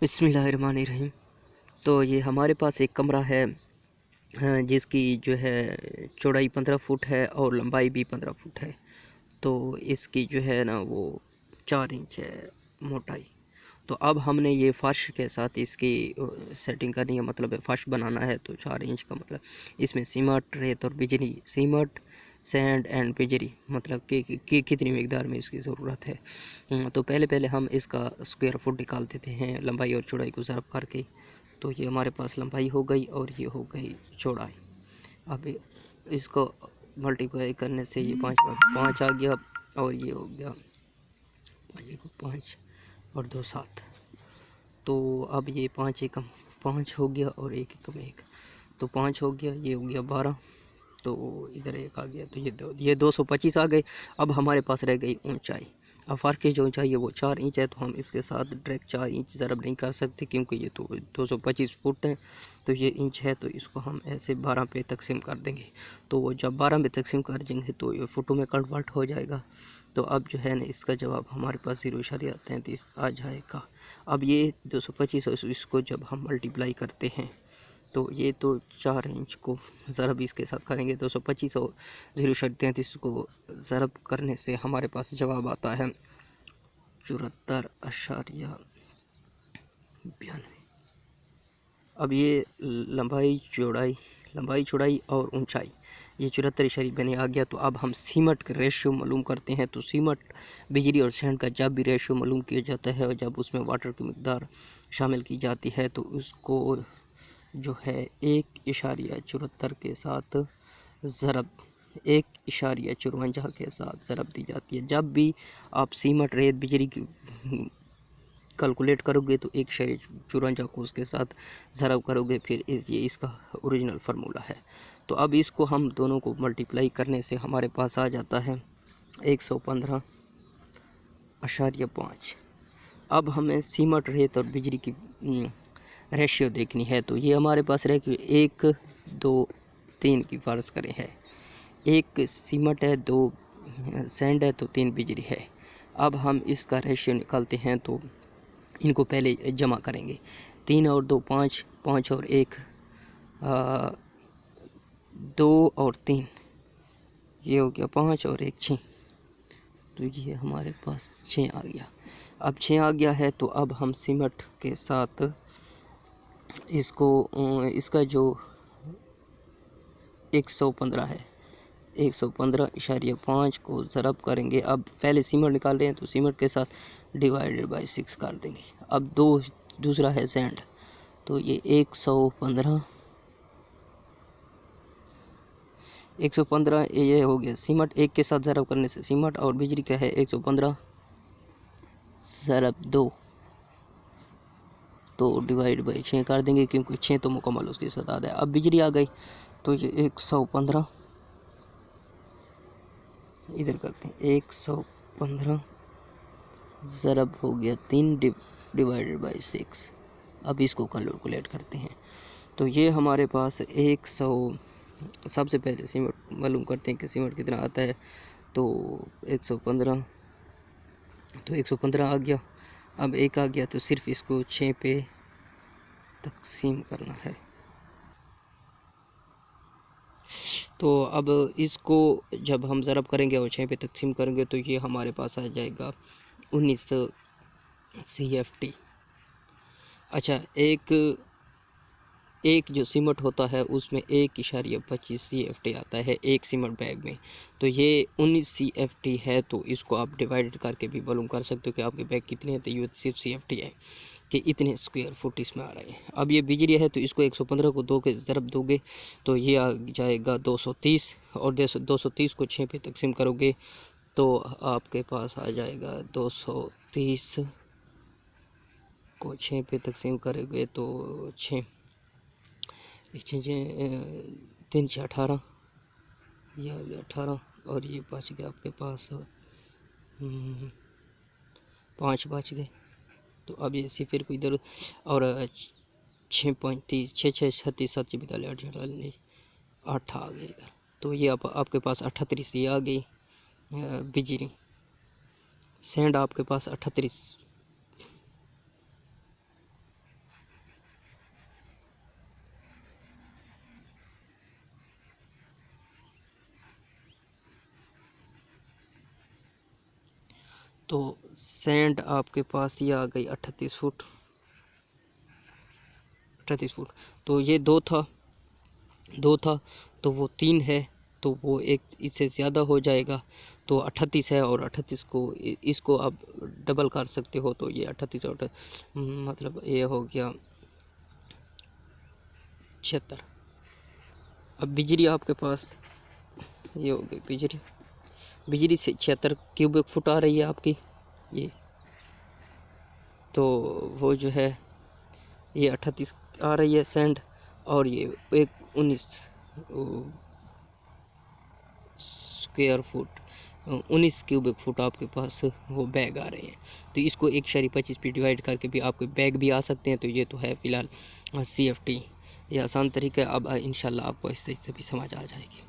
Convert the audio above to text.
बिस्मिल्लाहिर्रहमानिर्रहीम। तो ये हमारे पास एक कमरा है जिसकी जो है चौड़ाई 15 फुट है और लंबाई भी 15 फुट है। तो इसकी जो है ना वो 4 इंच है मोटाई। तो अब हमने ये फ़र्श के साथ इसकी सेटिंग करनी है, मतलब फ़र्श बनाना है। तो 4 इंच का मतलब इसमें सीमेंट, रेत और बिजली, सीमेंट, सैंड एंड बिजली, मतलब कि कितनी मिकदार में इसकी ज़रूरत है। तो पहले हम इसका स्क्वायर फुट निकाल देते हैं, लंबाई और चौड़ाई को ज़रब करके। तो ये हमारे पास लंबाई हो गई और ये हो गई चौड़ाई। अब इसको मल्टीप्लाई करने से ये 5 आ गया और ये हो गया 5 और 2 7। तो अब ये 5 एकम 5 हो गया और 1 एकम 1, तो 5 हो गया, ये हो गया 12। तो इधर 1 आ गया, तो ये 225 आ गए। अब हमारे पास रह गई ऊंचाई। अब फ़र्क की जो ऊंचाई है वो 4 इंच है, तो हम इसके साथ डायरेक्ट 4 इंच ज़रब नहीं कर सकते क्योंकि ये तो 225 फुट है। तो ये इंच है, तो इसको हम ऐसे 12 पे तकसीम कर देंगे। तो वो जब 12 में तकसीम कर देंगे तो ये फुटों में कन्वर्ट हो जाएगा। तो अब जो है ना इसका जवाब हमारे पास 0.33 आ जाएगा। अब ये 225 और इसको जब हम मल्टीप्लाई करते हैं तो ये तो 4 इंच को ज़रब इसके साथ करेंगे, 225 और 0.33 को ज़रब करने से हमारे पास जवाब आता है 74.92। अब ये लंबाई चौड़ाई और ऊंचाई ये 74 आ गया। तो अब हम सीमेंट का रेशियो मालूम करते हैं। तो सीमेंट, बिजली और सैंड का जब भी रेशियो मालूम किया जाता है और जब उसमें वाटर की मिकदार शामिल की जाती है तो उसको जो है 1.74 के साथ ज़रब 1.54 के साथ ज़रब दी जाती है। जब भी आप सीमेंट, रेत, बिजली की कैलकुलेट करोगे तो 1.54 को उसके साथ ज़रब करोगे, फिर ये इसका ओरिजिनल फार्मूला है। तो अब इसको हम दोनों को मल्टीप्लाई करने से हमारे पास आ जाता है 115.5। अब हमें सीमेंट, रेत और बिजली की रेशियो देखनी है। तो ये हमारे पास रह गई 1 2 3 की फ़र्ज़ करें है। 1 सीमेंट है, 2 सैंड है, तो 3 बिजली है। अब हम इसका रेशियो निकालते हैं तो इनको पहले जमा करेंगे। 3 और 2 5, 5 और 1 2 और 3, ये हो गया 5 और 1 6। तो ये हमारे पास 6 आ गया। अब 6 आ गया है तो अब हम सीमेंट के साथ इसका जो 115 है, 115.5 को ज़रब करेंगे। अब पहले सीमेंट निकाल रहे हैं तो सीमेंट के साथ डिवाइडेड बाय 6 कर देंगे। अब दूसरा है सैंड, तो ये 115 ये हो गया। सीमेंट 1 के साथ ज़रब करने से सीमेंट और बिजली का है 115 ज़रब 2, तो डिवाइड बाई 6 कर देंगे क्योंकि 6 तो मुकम्मल उसके साथ आता है। अब बिजली आ गई तो ये 115 इधर करते हैं, 115 ज़रब हो गया 3 डिवाइडेड बाई 6। अब इसको कैलकुलेट करते हैं तो ये हमारे पास 100। सबसे पहले सीमेंट मालूम करते हैं कि सीमेंट कितना आता है। तो 115, तो 115 आ गया। अब 1 आ गया तो सिर्फ इसको 6 पे तकसीम करना है। तो अब इसको जब हम ज़रब करेंगे और 6 पे तकसीम करेंगे तो ये हमारे पास आ जाएगा 19 CFT। अच्छा, एक जो सीमेंट होता है उसमें 1.25 CFT आता है एक सीमेंट बैग में। तो ये 19 CFT है। तो इसको आप डिवाइड करके भी मालूम कर सकते हो कि आपके बैग कितने हैं। तो ये सिर्फ CFT है कि इतने स्क्वायर फुट इसमें आ रहे हैं। अब ये बिजली है तो इसको 115 को 2 के ज़रब दोगे तो ये आ जाएगा 230, और 230 को 6 पे तकसीम करोगे तो आपके पास आ जाएगा 230 को 6 पे तकसीम करोगे तो 6 3 से 18, ये आ गया 18 और ये बच गया आपके पास 5 बच गए। तो अब ये सिफर को इधर और 6.30 6 36 7 42 48 8 आ गए इधर। तो ये आपके पास 38 ये आ गई बिजली। सैंड आपके पास 38 तो सैंड आपके पास ये आ गई 38 फुट। तो ये दो था तो वो 3 है, तो वो एक इससे ज़्यादा हो जाएगा, तो 38 है। और 38 को इसको आप डबल कर सकते हो, तो ये 38 और मतलब ये हो गया 76। अब बिजली आपके पास ये हो गई बिजली से 76 क्यूबिक फुट आ रही है आपकी ये। तो वो जो है ये 38 आ रही है सैंड, और ये एक 19 स्क्वायर फुट 19 क्यूबिक फुट आपके पास वो बैग आ रहे हैं। तो इसको 1/25 पे डिवाइड करके भी आपके बैग भी आ सकते हैं। तो ये तो है फ़िलहाल CFT, ये आसान तरीका है। अब इंशाल्लाह आपको इससे भी समझ आ जाएगी।